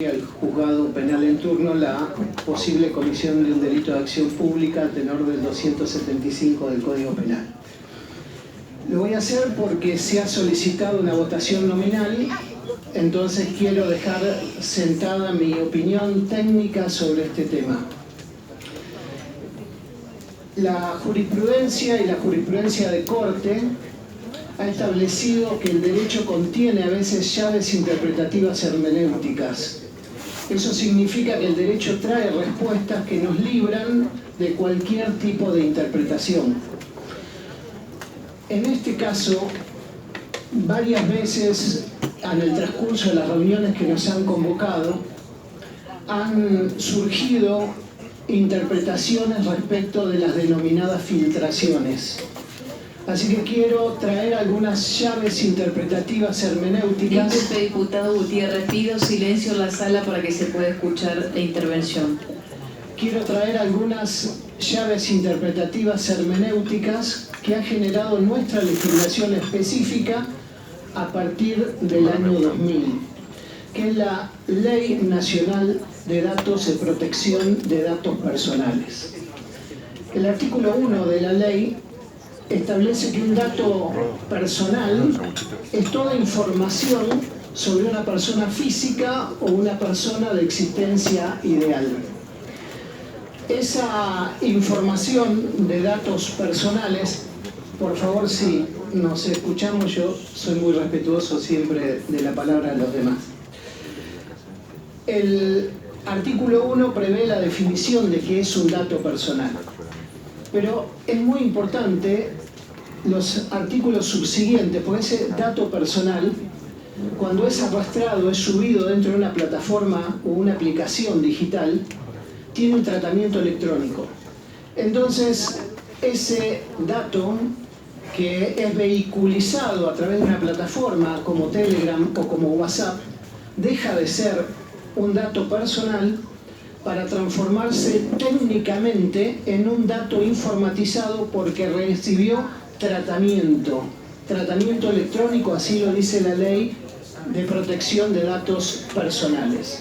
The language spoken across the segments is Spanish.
Al juzgado penal en turno la posible comisión de un delito de acción pública a tenor del 275 del Código Penal. Lo voy a hacer porque se ha solicitado una votación nominal, entonces quiero dejar sentada mi opinión técnica sobre este tema. La jurisprudencia y la jurisprudencia de corte ha establecido que el derecho contiene a veces llaves interpretativas hermenéuticas. Eso significa que el derecho trae respuestas que nos libran de cualquier tipo de interpretación. En este caso, varias veces en el transcurso de las reuniones que nos han convocado, han surgido interpretaciones respecto de las denominadas filtraciones. Así que quiero traer algunas llaves interpretativas hermenéuticas. Disculpe, diputado Gutiérrez, pido silencio en la sala para que se pueda escuchar la intervención. Quiero traer algunas llaves interpretativas hermenéuticas que ha generado nuestra legislación específica a partir del año 2000, que es la Ley Nacional de Datos de Protección de Datos Personales. El artículo 1 de la ley establece que un dato personal es toda información sobre una persona física o una persona de existencia ideal. Esa información de datos personales, por favor, si nos escuchamos, yo soy muy respetuoso siempre de la palabra de los demás. El artículo 1 prevé la definición de qué es un dato personal. Pero es muy importante los artículos subsiguientes, porque ese dato personal, cuando es arrastrado, es subido dentro de una plataforma o una aplicación digital, tiene un tratamiento electrónico. Entonces, ese dato que es vehiculizado a través de una plataforma como Telegram o como WhatsApp, deja de ser un dato personal para transformarse técnicamente en un dato informatizado porque recibió tratamiento electrónico, así lo dice la Ley de Protección de Datos Personales.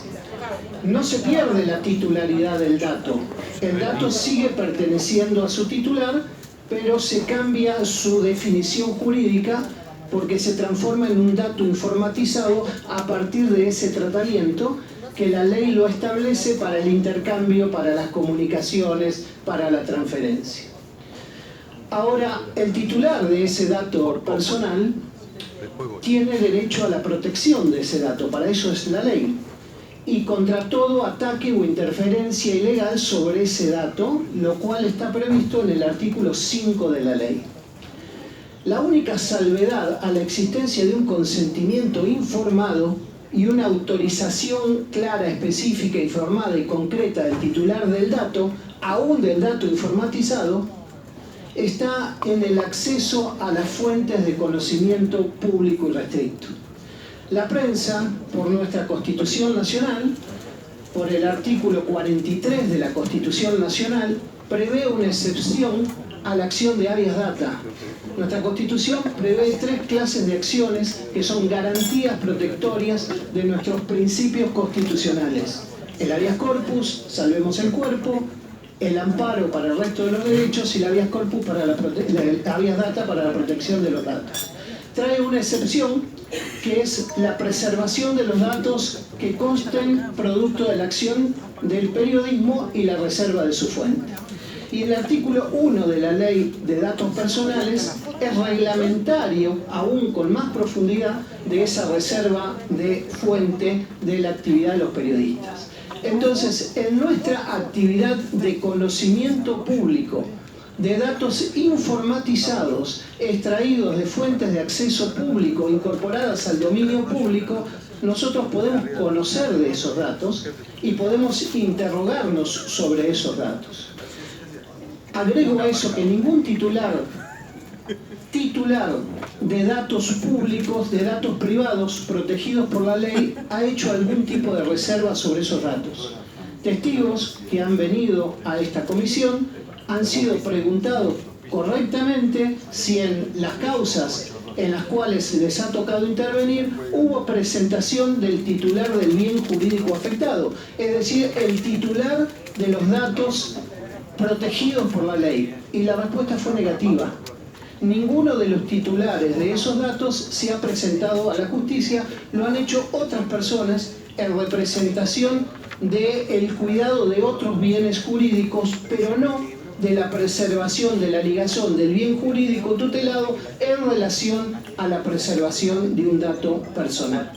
No se pierde la titularidad del dato, el dato sigue perteneciendo a su titular, pero se cambia su definición jurídica porque se transforma en un dato informatizado a partir de ese tratamiento que la ley lo establece para el intercambio, para las comunicaciones, para la transferencia. Ahora, el titular de ese dato personal tiene derecho a la protección de ese dato, para eso es la ley. Y contra todo ataque o interferencia ilegal sobre ese dato, lo cual está previsto en el artículo 5 de la ley. La única salvedad a la existencia de un consentimiento informado y una autorización clara, específica, informada y concreta del titular del dato, aún del dato informatizado, está en el acceso a las fuentes de conocimiento público y restricto. La prensa, por nuestra Constitución Nacional, por el artículo 43 de la Constitución Nacional, prevé una excepción a la acción de habeas data. Nuestra Constitución prevé 3 clases de acciones que son garantías protectorias de nuestros principios constitucionales. El habeas corpus, salvemos el cuerpo; el amparo para el resto de los derechos; y el habeas corpus para el habeas data para la protección de los datos. Trae una excepción que es la preservación de los datos que consten producto de la acción del periodismo y la reserva de su fuente. Y el artículo 1 de la Ley de Datos Personales es reglamentario, aún con más profundidad, de esa reserva de fuente de la actividad de los periodistas. Entonces, en nuestra actividad de conocimiento público, de datos informatizados, extraídos de fuentes de acceso público, incorporadas al dominio público, nosotros podemos conocer de esos datos y podemos interrogarnos sobre esos datos. Agrego a eso que ningún titular de datos públicos, de datos privados protegidos por la ley, ha hecho algún tipo de reserva sobre esos datos. Testigos que han venido a esta comisión han sido preguntados correctamente si en las causas en las cuales les ha tocado intervenir, hubo presentación del titular del bien jurídico afectado, es decir, el titular de los datos protegidos por la ley. Y la respuesta fue negativa. Ninguno de los titulares de esos datos se ha presentado a la justicia, lo han hecho otras personas en representación del cuidado de otros bienes jurídicos, pero no de la preservación de la ligación del bien jurídico tutelado en relación a la preservación de un dato personal.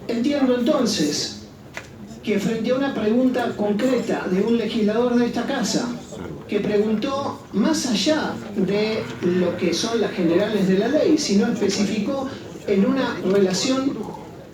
Entiendo entonces que frente a una pregunta concreta de un legislador de esta casa, que preguntó más allá de lo que son las generales de la ley, sino especificó en una relación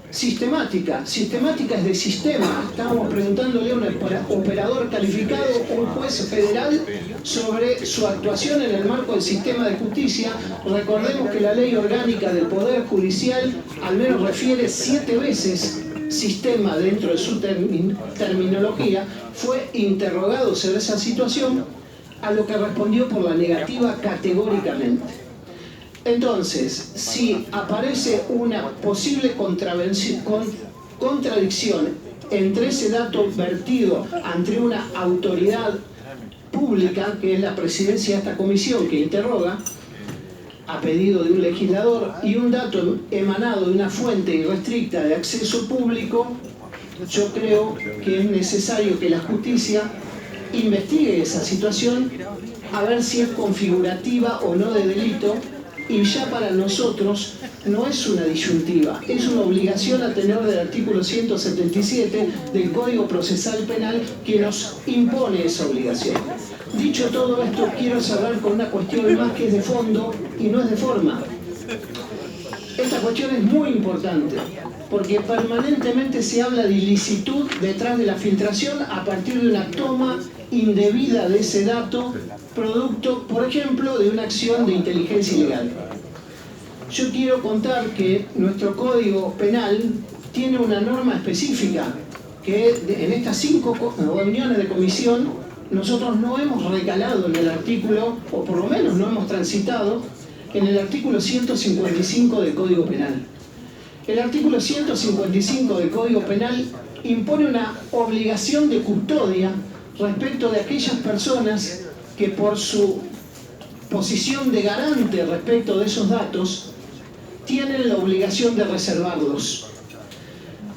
sistemática es de sistema. Estábamos preguntándole a un operador calificado, un juez federal, sobre su actuación en el marco del sistema de justicia. Recordemos que la ley orgánica del Poder Judicial al menos refiere 7 veces sistema dentro de su terminología. Fue interrogado sobre esa situación, a lo que respondió por la negativa categóricamente. Entonces, si aparece una posible contradicción entre ese dato vertido ante una autoridad pública, que es la presidencia de esta comisión que interroga, a pedido de un legislador, y un dato emanado de una fuente irrestricta de acceso público, yo creo que es necesario que la justicia investigue esa situación, a ver si es configurativa o no de delito, y ya para nosotros no es una disyuntiva, es una obligación a tenor del artículo 177 del Código Procesal Penal que nos impone esa obligación. Dicho todo esto, quiero cerrar con una cuestión más que es de fondo y no es de forma. Esta cuestión es muy importante, porque permanentemente se habla de ilicitud detrás de la filtración a partir de una toma indebida de ese dato, producto, por ejemplo, de una acción de inteligencia ilegal. Yo quiero contar que nuestro Código Penal tiene una norma específica, que en estas 5 reuniones de comisión nosotros no hemos recalado en el artículo, o por lo menos no hemos transitado, en el artículo 155 del Código Penal. El artículo 155 del Código Penal impone una obligación de custodia respecto de aquellas personas que por su posición de garante respecto de esos datos tienen la obligación de reservarlos.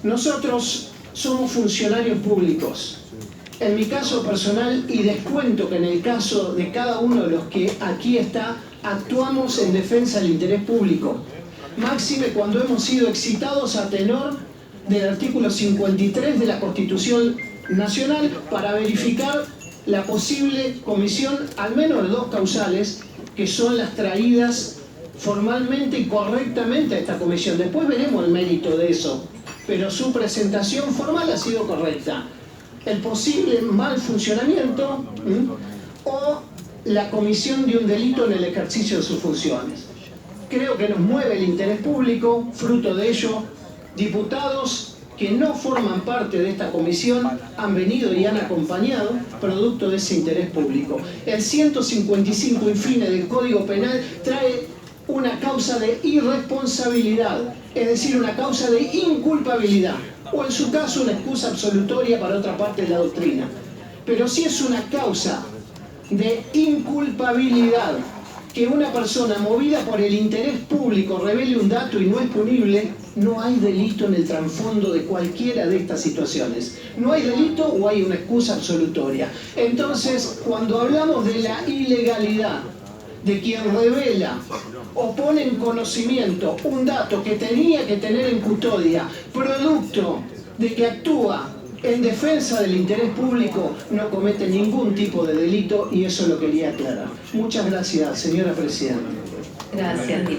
Nosotros somos funcionarios públicos. En mi caso personal, y descuento que en el caso de cada uno de los que aquí está, actuamos en defensa del interés público. Máxime cuando hemos sido excitados a tenor del artículo 53 de la Constitución Nacional para verificar la posible comisión al menos de 2 causales que son las traídas formalmente y correctamente a esta comisión. Después veremos el mérito de eso, pero su presentación formal ha sido correcta. El posible mal funcionamiento o la comisión de un delito en el ejercicio de sus funciones. Creo que nos mueve el interés público, fruto de ello, diputados que no forman parte de esta comisión han venido y han acompañado producto de ese interés público. El 155, infine, del Código Penal trae una causa de irresponsabilidad, es decir, una causa de inculpabilidad, o en su caso una excusa absolutoria para otra parte de la doctrina. Pero si es una causa de inculpabilidad, que una persona movida por el interés público revele un dato y no es punible, no hay delito en el trasfondo de cualquiera de estas situaciones. No hay delito o hay una excusa absolutoria. Entonces, cuando hablamos de la ilegalidad de quien revela o pone en conocimiento un dato que tenía que tener en custodia, producto de que actúa en defensa del interés público, no comete ningún tipo de delito, y eso lo quería aclarar. Muchas gracias, señora presidenta. Gracias, diputado.